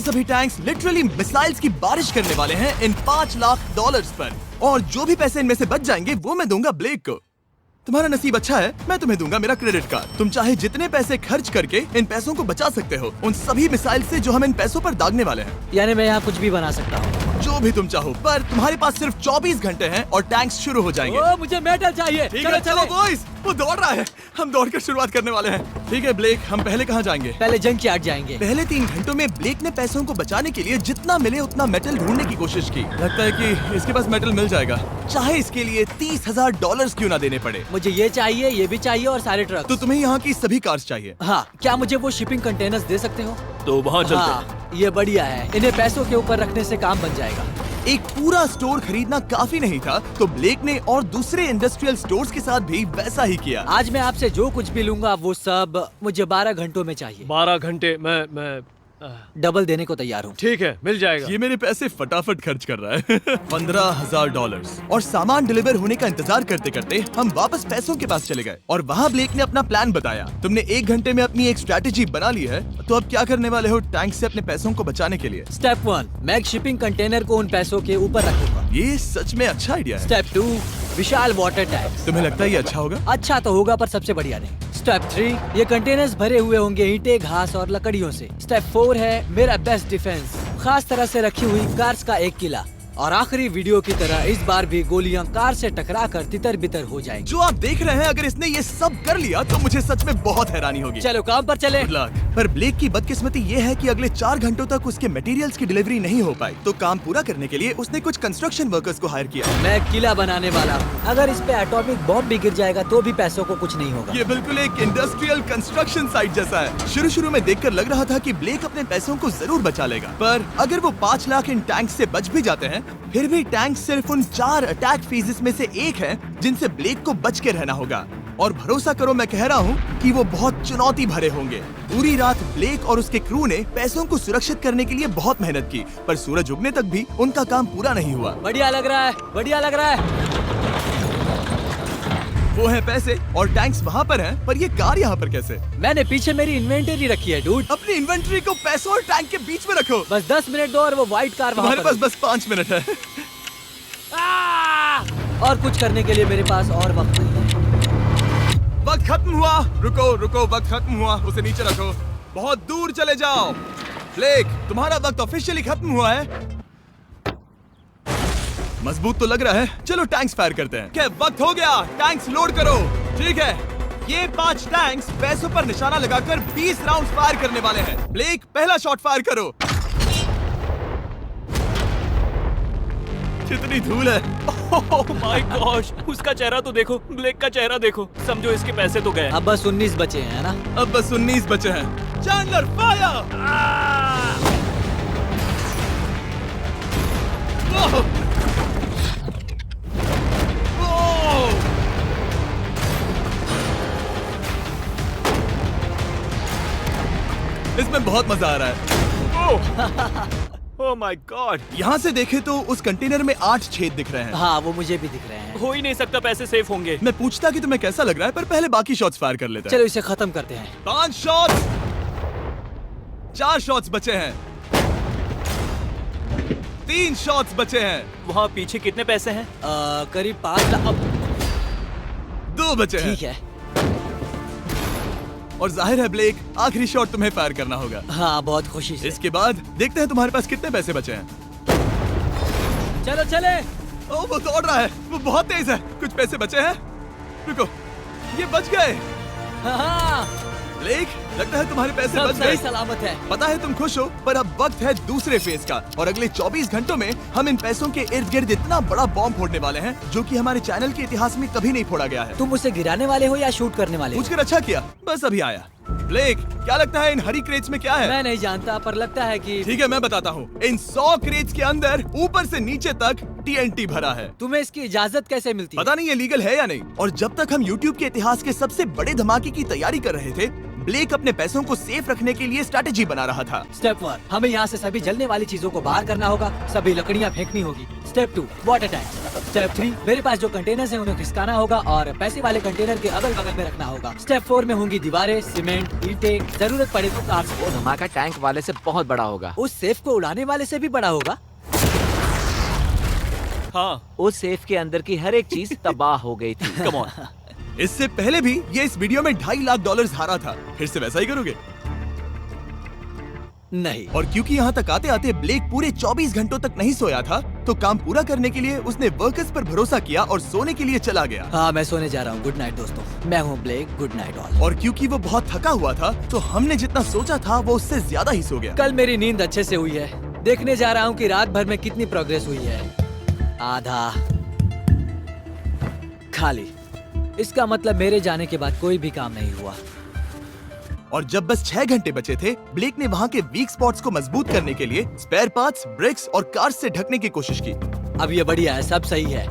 सभी tanks literally missiles की बारिश करने वाले हैं इन $5 लाख पर। और जो भी पैसे इनमें से बच जाएंगे वो मैं दूंगा ब्लेक को। तुम्हारा नसीब अच्छा है, मैं तुम्हें दूंगा मेरा क्रेडिट कार्ड। तुम चाहे जितने पैसे खर्च करके इन पैसों को बचा सकते हो, उन सभी मिसाइल से जो हम इन पैसों पर दागने वाले हैं। यानी मैं यहाँ कुछ भी बना सकता हूँ? जो भी तुम चाहो, पर तुम्हारे पास सिर्फ 24 घंटे हैं और टैंक्स शुरू हो जाएंगे। मुझे मेटल चाहिए। चलो बॉयज, वो दौड़ रहा है, हम दौड़कर शुरुआत करने वाले हैं। ठीक है ब्लेक, हम पहले कहाँ जाएंगे? पहले जंकयार्ड जाएंगे। पहले 3 घंटों में ब्लेक ने पैसों को बचाने के लिए जितना मिले उतना मेटल ढूंढने की कोशिश की। लगता है कि इसके पास मेटल मिल जाएगा, चाहे इसके लिए $30,000 क्यों ना देने पड़े। मुझे ये चाहिए, ये भी चाहिए और सारे ट्रक। तो तुम्हें यहाँ की सभी कार्स चाहिए? हाँ, क्या मुझे वो शिपिंग कंटेनर्स दे सकते हो? तो वहाँ चलते हैं। हाँ, ये बढ़िया है, इन्हें पैसों के ऊपर रखने से काम बन जाएगा। एक पूरा स्टोर खरीदना काफी नहीं था, तो ब्लेक ने और दूसरे इंडस्ट्रियल स्टोर्स के साथ भी वैसा ही किया। आज मैं आपसे जो कुछ भी लूंगा वो सब मुझे 12 घंटों में चाहिए। 12 घंटे मैं डबल देने को तैयार हूँ। ठीक है, मिल जाएगा। ये मेरे पैसे फटाफट खर्च कर रहा है। $15,000 और सामान डिलीवर होने का इंतजार करते करते हम वापस पैसों के पास चले गए और वहाँ ब्लेक ने अपना प्लान बताया। तुमने 1 घंटे में अपनी एक स्ट्रैटेजी बना ली है, तो अब क्या करने वाले हो टैंक से अपने पैसों को बचाने के लिए? स्टेप 1, मैं एक शिपिंग कंटेनर को उन पैसों के ऊपर रखूंगा। ये सच में अच्छा आइडिया है। स्टेप 2, विशाल वाटर टैंक। तुम्हें लगता है ये अच्छा होगा? अच्छा तो होगा, पर सबसे बढ़िया नहीं। स्टेप 3, ये कंटेनर्स भरे हुए होंगे ईंटें, घास और लकड़ियों से। स्टेप 4 है मेरा बेस्ट डिफेंस, खास तरह से रखी हुई कार्स का एक किला। और आखिरी वीडियो की तरह इस बार भी गोलियां कार से टकराकर तितर-बितर हो जाएंगी। जो आप देख रहे हैं, अगर इसने ये सब कर लिया तो मुझे सच में बहुत हैरानी होगी। चलो काम पर चले। Good luck। पर ब्लेक की बदकिस्मती ये है कि अगले 4 घंटों तक उसके मटेरियल्स की डिलीवरी नहीं हो पाई, तो काम पूरा करने के लिए उसने कुछ कंस्ट्रक्शन वर्कर्स को हायर किया। मैं किला बनाने वाला हूँ, अगर इस पे एटॉमिक बॉम्ब भी गिर जाएगा तो भी पैसों को कुछ नहीं होगा। ये बिल्कुल एक इंडस्ट्रियल कंस्ट्रक्शन साइट जैसा है। शुरू में देखकर लग रहा था कि ब्लेक अपने पैसों को जरूर बचा लेगा, पर अगर वो 5 लाख इन टैंक से बच भी जाते हैं, फिर भी टैंक सिर्फ उन 4 अटैक फेजेस में से एक है जिनसे ब्लेक को बच के रहना होगा। और भरोसा करो, मैं कह रहा हूँ कि वो बहुत चुनौती भरे होंगे। पूरी रात ब्लेक और उसके क्रू ने पैसों को सुरक्षित करने के लिए बहुत मेहनत की, पर सूरज उगने तक भी उनका काम पूरा नहीं हुआ। बढ़िया लग रहा है, बढ़िया लग रहा है। वो है पैसे और टैंक्स वहाँ पर हैं, पर ये कार यहाँ पर कैसे? मैंने पीछे मेरी इन्वेंटरी रखी है डूड। अपनी इन्वेंट्री को पैसों और टैंक के बीच में रखो। बस 10 मिनट दो और वो व्हाइट कार वहाँ तुम्हारे पर पास बस 5 मिनट है। और कुछ करने के लिए मेरे पास और वक्त नहीं है। वक्त खत्म हुआ। रुको, वक्त खत्म हुआ, उसे नीचे रखो। बहुत दूर चले जाओ। ब्लेक, तुम्हारा वक्त ऑफिशियली खत्म हुआ है। मजबूत तो लग रहा है। चलो टैंक्स फायर करते हैं। क्या वक्त हो गया? टैंक्स लोड करो। ठीक है, ये 5 टैंक्स पैसों पर निशाना लगाकर 20 राउंड फायर करने वाले हैं। ब्लेक, पहला शॉट फायर करो। कितनी धूल है। ओह माय गॉश, उसका चेहरा तो देखो, ब्लेक का चेहरा देखो। समझो इसके पैसे तो गए। अब बस 19 बचे हैं ना? अब बस 19 बचे हैं। Chandler fire. इसमें बहुत मजा आ रहा है। ओह माय गॉड। यहाँ से देखे तो उस कंटेनर में 8 छेद दिख रहे हैं। हाँ, वो मुझे भी दिख रहे हैं। हो ही नहीं सकता, पैसे सेफ होंगे। मैं पूछता कि तुम्हें कैसा लग रहा है, पर पहले बाकी शॉट्स फायर कर लेते हैं। चलो इसे खत्म करते हैं। 5 शॉट्स, 4 शॉट्स बचे हैं, 3 शॉट्स बचे हैं। वहाँ पीछे कितने पैसे हैं? करीब 5 लाख। 2 बचे हैं। ठीक है। और जाहिर है ब्लेक, आखिरी शॉट तुम्हें फायर करना होगा। हाँ, बहुत खुशी से। इसके बाद देखते हैं तुम्हारे पास कितने पैसे बचे हैं। चलो चले। ओ, वो दौड़ रहा है, वो बहुत तेज है। कुछ पैसे बचे हैं। रुको, ये बच गए। हाँ, ब्लेक, लगता है तुम्हारे पैसे सब बच सही गए। सलामत है। पता है तुम खुश हो, पर अब वक्त है दूसरे फेज का। और अगले 24 घंटों में हम इन पैसों के इर्द गिर्द इतना बड़ा बॉम्ब फोड़ने वाले हैं, जो कि हमारे चैनल के इतिहास में कभी नहीं फोड़ा गया है। तुम उसे गिराने वाले हो या शूट करने वाले हो? पूछकर अच्छा किया, बस अभी आया। ब्लेक, क्या लगता है इन हरी क्रेट्स में क्या है? मैं नहीं जानता, पर लगता है कि ठीक है, मैं बताता हूँ। इन 100 क्रेट्स के अंदर ऊपर से नीचे तक TNT भरा है। तुम्हें इसकी इजाजत कैसे मिलती है? पता नहीं ये लीगल है या नहीं। और जब तक हम YouTube के इतिहास के सबसे बड़े धमाके की तैयारी कर रहे थे, ब्लेक अपने पैसों को सेफ रखने के लिए स्ट्रेटेजी बना रहा था। स्टेप 1, हमें यहाँ से सभी जलने वाली चीजों को बाहर करना होगा, सभी लकड़ियाँ फेंकनी होगी। Step 2, water tank. स्टेप 3, मेरे पास जो कंटेनर्स हैं उन्हें खिसकाना होगा और पैसे वाले कंटेनर के अगल बगल में रखना होगा। स्टेप 4 में होंगी दीवारें, सीमेंट, ईंटें, जरूरत पड़े तो कार्स। वो धमाका टैंक वाले से बहुत बड़ा होगा। उस सेफ को उड़ाने वाले से भी बड़ा होगा। हाँ, उस सेफ के अंदर की हर एक चीज तबाह हो गई थी। Come on. इससे पहले भी ये इस वीडियो में $2.5 लाख हारा था। फिर से वैसा ही करोगे? नहीं। और क्योंकि यहाँ तक आते आते ब्लेक पूरे 24 घंटों तक नहीं सोया था, तो काम पूरा करने के लिए उसने वर्कर्स पर भरोसा किया और सोने के लिए चला गया। हाँ, मैं सोने जा रहा हूँ। गुड नाइट दोस्तों, मैं हूँ ब्लेक। Good night all. और क्योंकि वो बहुत थका हुआ था, तो हमने जितना सोचा था वो उससे ज्यादा ही सो गया। कल मेरी नींद अच्छे से हुई है। देखने जा रहा हूँ कि रात भर में कितनी प्रोग्रेस हुई है। आधा खाली। इसका मतलब मेरे जाने के बाद कोई भी काम नहीं हुआ। और जब बस 6 घंटे बचे थे, ब्लेक ने वहाँ के वीक स्पॉट्स को मजबूत करने के लिए स्पेयर पार्ट्स, ब्रिक्स और कार्स से ढकने की कोशिश की। अब ये बढ़िया है, सब सही है।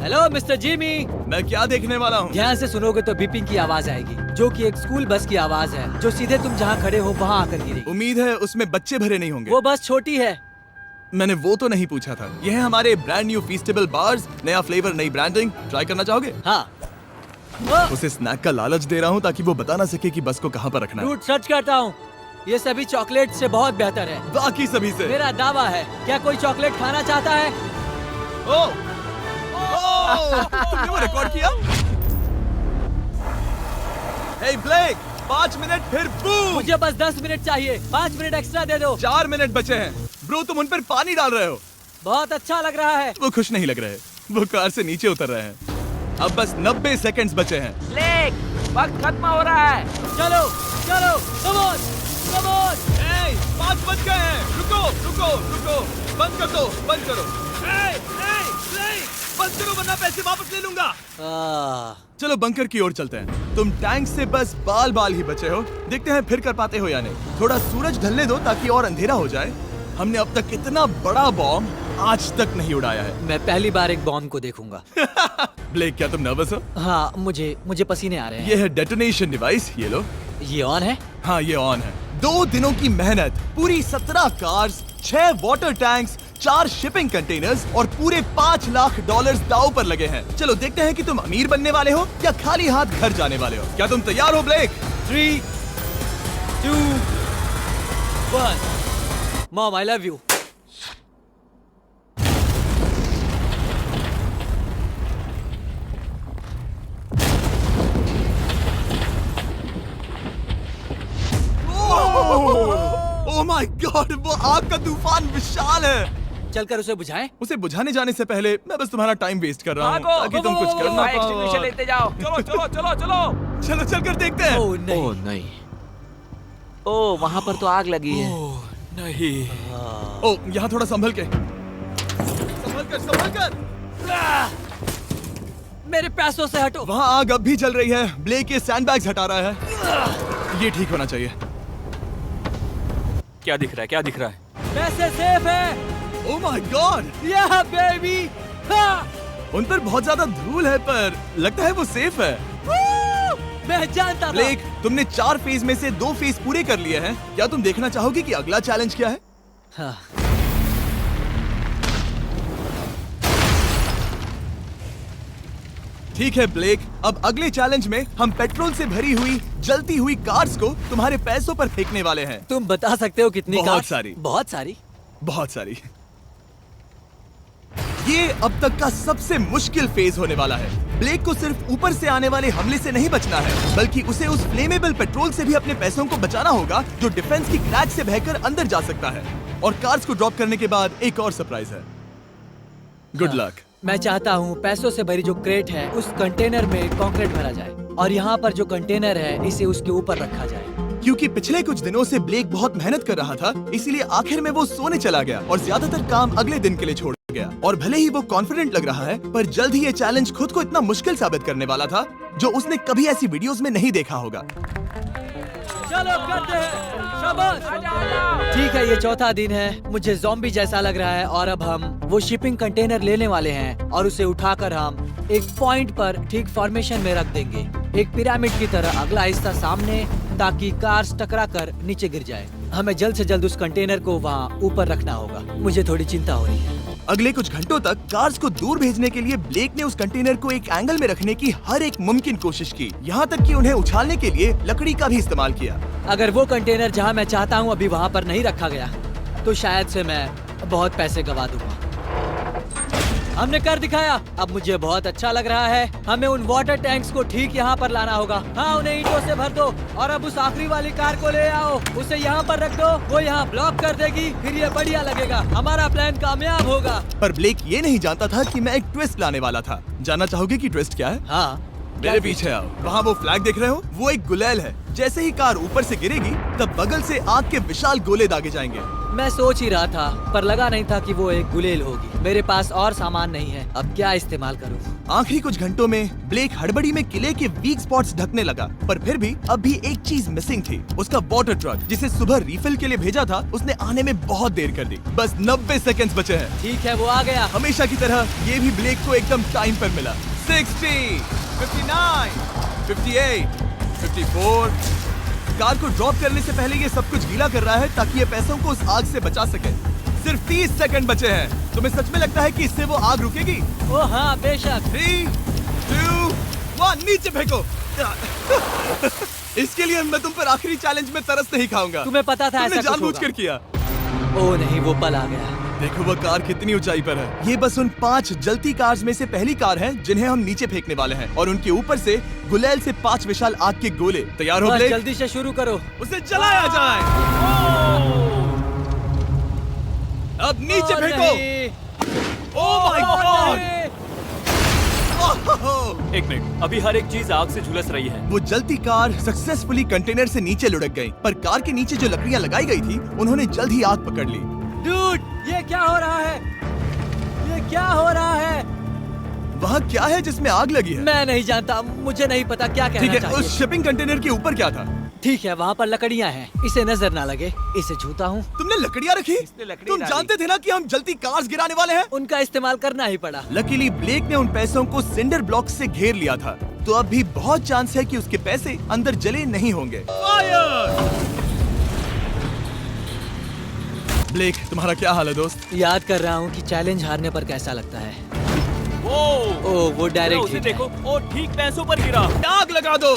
Hello mister Jimmy. मैं क्या देखने वाला हूँ? ध्यान से सुनोगे तो बीपिंग की आवाज आएगी, जो कि एक स्कूल बस की आवाज है, जो सीधे तुम जहाँ खड़े हो वहाँ आकर गिरेगी। उम्मीद है उसमें बच्चे भरे नहीं होंगे। वो बस छोटी है। मैंने वो तो नहीं पूछा था। यह है हमारे ब्रांड न्यू फीस्टेबल बार्स, नया फ्लेवर, नई ब्रांडिंग। ट्राई करना चाहोगे? हाँ। उसे स्नैक का लालच दे रहा हूँ ताकि वो बता ना सके कि बस को कहाँ पर रखना है। रूट सर्च करता हूँ। ये सभी चॉकलेट से बहुत बेहतर है। बाकी सभी से। मेरा दावा है। क्या कोई चॉकलेट खाना चाहता है? ओ! तुमने वो रिकॉर्ड किया? हे ब्लेक, 5 मिनट फिर बूम! मुझे बस 10 मिनट चाहिए। 5 मिनट एक्स्ट्रा दे दो। 4 मिनट बचे हैं। ब्रो, तुम उन पर पानी डाल रहे हो। बहुत अच्छा लग रहा है। वो खुश नहीं लग रहे। वो कार से नीचे उतर रहे हैं। अब बस 90 सेकंड्स बचे हैं। ब्लेक, वक्त खत्म हो रहा है। चलो चलो, कम ऑन कम ऑन। 5 बज गए हैं। रुको रुको रुको, बंद कर दो, बंद करो। बंद करो वरना पैसे वापस ले लूंगा। चलो बंकर की ओर चलते हैं। तुम टैंक से बस बाल बाल ही बचे हो। देखते हैं फिर कर पाते हो या नहीं। थोड़ा सूरज ढलने दो ताकि और अंधेरा हो जाए। हमने अब तक इतना बड़ा बॉम्ब आज तक नहीं उड़ाया है। मैं पहली बार एक बॉम्ब को देखूंगा। ब्लेक, क्या तुम नर्वस हो? हाँ, मुझे पसीने आ रहे हैं। ये है डेटोनेशन डिवाइस, ये लो। ये ऑन है? हाँ, ये ऑन है। 2 दिनों की मेहनत, पूरी 17 cars, 6 water tanks, 4 shipping containers और पूरे $5 लाख दांव पर लगे हैं। चलो देखते हैं कि तुम अमीर बनने वाले हो या खाली हाथ घर जाने वाले हो। क्या तुम तैयार हो Blake? 3, 2, 1। Mom, I love you. Oh my God, वो आग का तूफान विशाल है। चलकर उसे बुझाएं? उसे बुझाने जाने से पहले मैं बस तुम्हारा टाइम वेस्ट कर रहा हूँ भागो, ताकि तुम कुछ कर ना फायर एक्सटिंग्विशर पाओ। लेते जाओ। चलो चलो चलो चलो। चलो चलकर देखते हैं। ओह नहीं। ओह नहीं। ओह, वहाँ पर तो आग लगी है। ओह, नहीं। ओह, यहाँ थोड़ा संभल के। संभल कर। मेरे पैसों से हटो। वहाँ आग अब भी जल रही है। ब्लेक ये सैंडबैग्स हटा रहा है। ये ठीक होना चाहिए। क्या दिख रहा है? क्या दिख रहा है? पैसे सेफ है। ओह माय गॉड, या बेबी। उन पर बहुत ज्यादा धूल है पर लगता है वो सेफ है। मैं जानता था। ब्लेक, तुमने 4 फेज में से 2 फेज पूरे कर लिए हैं। क्या तुम देखना चाहोगे कि अगला चैलेंज क्या है? हाँ। ठीक है ब्लेक, अब अगले चैलेंज में हम पेट्रोल से भरी हुई जलती हुई कार्स को तुम्हारे पैसों पर फेंकने वाले हैं। तुम बता सकते हो कितनी बहुत कार? सारी। बहुत सारी। बहुत सारी। ये अब तक का सबसे मुश्किल फेज होने वाला है। ब्लेक को सिर्फ ऊपर से आने वाले हमले से नहीं बचना है, बल्कि उसे उस फ्लेमेबल पेट्रोल से भी अपने पैसों को बचाना होगा जो डिफेंस की क्रैक से बहकर अंदर जा सकता है। और कार्स को ड्रॉप करने के बाद एक और सरप्राइज है। Good luck. मैं चाहता हूँ पैसों से भरी जो क्रेट है उस कंटेनर में कंक्रीट भरा जाए और यहाँ पर जो कंटेनर है इसे उसके ऊपर रखा जाए। क्योंकि पिछले कुछ दिनों से ब्लेक बहुत मेहनत कर रहा था, इसीलिए आखिर में वो सोने चला गया और ज्यादातर काम अगले दिन के लिए छोड़ गया। और भले ही वो कॉन्फिडेंट लग रहा है, पर जल्द ही ये चैलेंज खुद को इतना मुश्किल साबित करने वाला था जो उसने कभी ऐसी वीडियोस में नहीं देखा होगा। चलो करते हैं। शाबाश। ठीक है, ये चौथा दिन है। मुझे ज़ॉम्बी जैसा लग रहा है और अब हम वो शिपिंग कंटेनर लेने वाले हैं और उसे उठाकर हम एक पॉइंट पर ठीक फॉर्मेशन में रख देंगे, एक पिरामिड की तरह। अगला हिस्सा सामने, ताकि कार्स टकरा कर नीचे गिर जाए। हमें जल्द से जल्द उस कंटेनर को वहाँ ऊपर रखना होगा। मुझे थोड़ी चिंता हो रही है। अगले कुछ घंटों तक कार्स को दूर भेजने के लिए ब्लेक ने उस कंटेनर को एक एंगल में रखने की हर एक मुमकिन कोशिश की, यहाँ तक कि उन्हें उछालने के लिए लकड़ी का भी इस्तेमाल किया। अगर वो कंटेनर जहाँ मैं चाहता हूँ अभी वहाँ पर नहीं रखा गया, तो शायद से मैं बहुत पैसे गवा दूंगा। हमने कर दिखाया, अब मुझे बहुत अच्छा लग रहा है। हमें उन वाटर टैंक्स को ठीक यहाँ पर लाना होगा। हाँ, उन्हें ईंटों से भर दो और अब उस आखिरी वाली कार को ले आओ, उसे यहाँ पर रख दो। वो यहाँ ब्लॉक कर देगी, फिर ये बढ़िया लगेगा। हमारा प्लान कामयाब होगा। पर ब्लेक ये नहीं जानता था कि मैं एक ट्विस्ट लाने वाला था। जानना चाहोगे कि ट्विस्ट क्या है? हाँ, मेरे पीछे आओ। वहाँ वो फ्लैग देख रहे हो? वो एक गुलेल है। जैसे ही कार ऊपर से गिरेगी, तब बगल से आग के विशाल गोले दागे जाएंगे। मैं सोच ही रहा था, पर लगा नहीं था कि वो एक गुलेल होगी। मेरे पास और सामान नहीं है, अब क्या इस्तेमाल करूं? आखिरी कुछ घंटों में ब्लेक हड़बड़ी में किले के वीक स्पॉट्स ढकने लगा, पर फिर भी अब भी एक चीज मिसिंग थी। उसका वाटर ट्रक, जिसे सुबह रिफिल के लिए भेजा था, उसने आने में बहुत देर कर दी। बस 90 सेकंड्स बचे हैं। ठीक है, वो आ गया। हमेशा की तरह ये भी ब्लेक को एकदम टाइम पर मिला। 60, 59, 58, 54। कार को ड्रॉप करने से पहले ये सब कुछ गीला कर रहा है ताकि ये पैसों को उस आग से बचा सके। सिर्फ 30 सेकंड बचे हैं। तुम्हें सच में लगता है कि इससे वो आग रुकेगी? ओ हाँ, बेशक। 3, 2, 1, नीचे फेंको। इसके लिए मैं तुम पर आखिरी चैलेंज में तरस नहीं खाऊंगा। तुम्हें पता था तुमने ऐसा कुछ जानबूझकर होगा। किया। ओ नहीं, वो पल आ गया। देखो वो कार कितनी ऊंचाई पर है। ये बस उन 5 जलती कार्स में से पहली कार है जिन्हें हम नीचे फेंकने वाले हैं, और उनके ऊपर से गुलेल से 5 विशाल आग के गोले। तैयार हो बस ब्लेक? जल्दी से शुरू करो। उसे जलाया जाए। अब नीचे ओ फेंको। नहीं। ओह माय गॉड! एक मिनट, अभी हर एक चीज आग से झुलस रही है। वो जलती कार सक्सेसफुली कंटेनर से नीचे लुढ़क गई, पर कार के नीचे जो लकड़ियां लगाई गई थी, उन्होंने जल्द ही आग पकड़ ली। डूड, ये क्या हो रहा है? ये क्या हो रहा है? वहाँ क्या है जिसमें आग लगी है? मैं नहीं जानता, मुझे नहीं पता क्या ठीक कहना है, चाहिए। उस शिपिंग कंटेनर के ऊपर क्या था? ठीक है, वहाँ पर लकड़ियाँ हैं, इसे नजर ना लगे। इसे छूता हूँ। तुमने लकड़ियाँ रखी? इसने लकड़ी तुम डाली। जानते थे ना कि हम जलती कार्स गिराने वाले हैं? उनका इस्तेमाल करना ही पड़ा। लकीली ब्लेक ने उन पैसों को सिंडर ब्लॉक से घेर लिया था, तो अब भी बहुत चांस है कि उसके पैसे अंदर जले नहीं होंगे। ब्लेक, तुम्हारा क्या हाल है दोस्त? याद कर रहा हूँ कि चैलेंज हारने पर कैसा लगता है। ओ, वो डायरेक्ट उसे हिट है। देखो, ओ ठीक पैसों पर गिरा। आग लगा दो,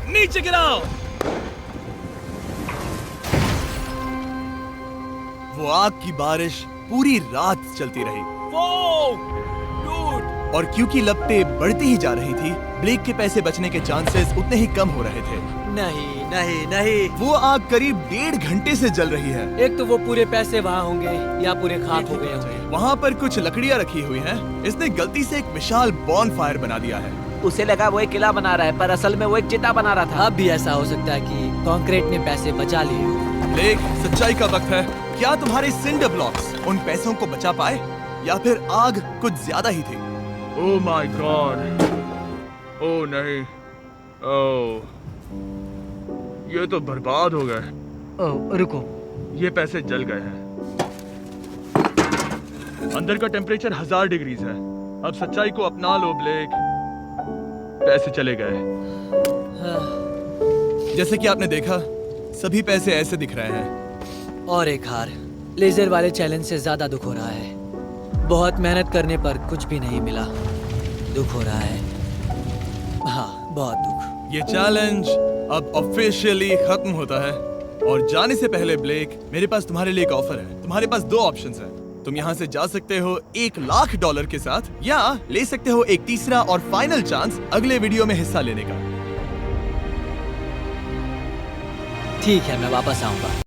नीचे गिराओ। वो आग की बारिश पूरी रात चलती रही, वो, डूड, और क्योंकि लपटें बढ़ती ही जा रही थी, ब्लेक के पैसे बचने के चांसेस उतने ही कम हो रहे थे। नहीं नहीं नहीं, वो आग करीब 1.5 घंटे से जल रही है। एक तो वो पूरे पैसे वहाँ होंगे या पूरे खाक हो गए होंगे। वहाँ पर कुछ लकड़ियाँ रखी हुई हैं। इसने गलती से एक विशाल बॉन फायर बना दिया है। उसे लगा वो एक किला बना रहा है, पर असल में वो एक चिता बना रहा था। अब भी ऐसा हो सकता है कि कंक्रीट ने पैसे बचा लिए हो। ब्लेक, सच्चाई का वक्त है। क्या तुम्हारे सिंडर ब्लॉक्स उन पैसों को बचा पाए, या फिर आग कुछ ज्यादा ही थी? ओह माय गॉड! ओह नहीं, ओह, ये तो बर्बाद हो गए। ओह, रुको। ये पैसे जल गए हैं। अंदर का टेम्परेचर 1000 डिग्रीज है। अब सच्चाई को अपना लो ब्लेक, पैसे चले गए। जैसे कि आपने देखा, सभी पैसे ऐसे दिख रहे हैं। और एक हार। लेजर वाले चैलेंज से ज्यादा दुख हो रहा है। बहुत मेहनत करने पर कुछ भी नहीं मिला। दुख हो रहा है। हाँ, बहुत दुख। ये चैलेंज अब ऑफिशियली खत्म होता है, और जाने से पहले ब्लेक, मेरे पास तुम्हारे लिए एक ऑफर है। तुम्हारे पास 2 ऑप्शंस हैं। तुम यहाँ से जा सकते हो $1,00,000 के साथ, या ले सकते हो एक तीसरा और फाइनल चांस अगले वीडियो में हिस्सा लेने का। ठीक है, मैं वापस आऊंगा।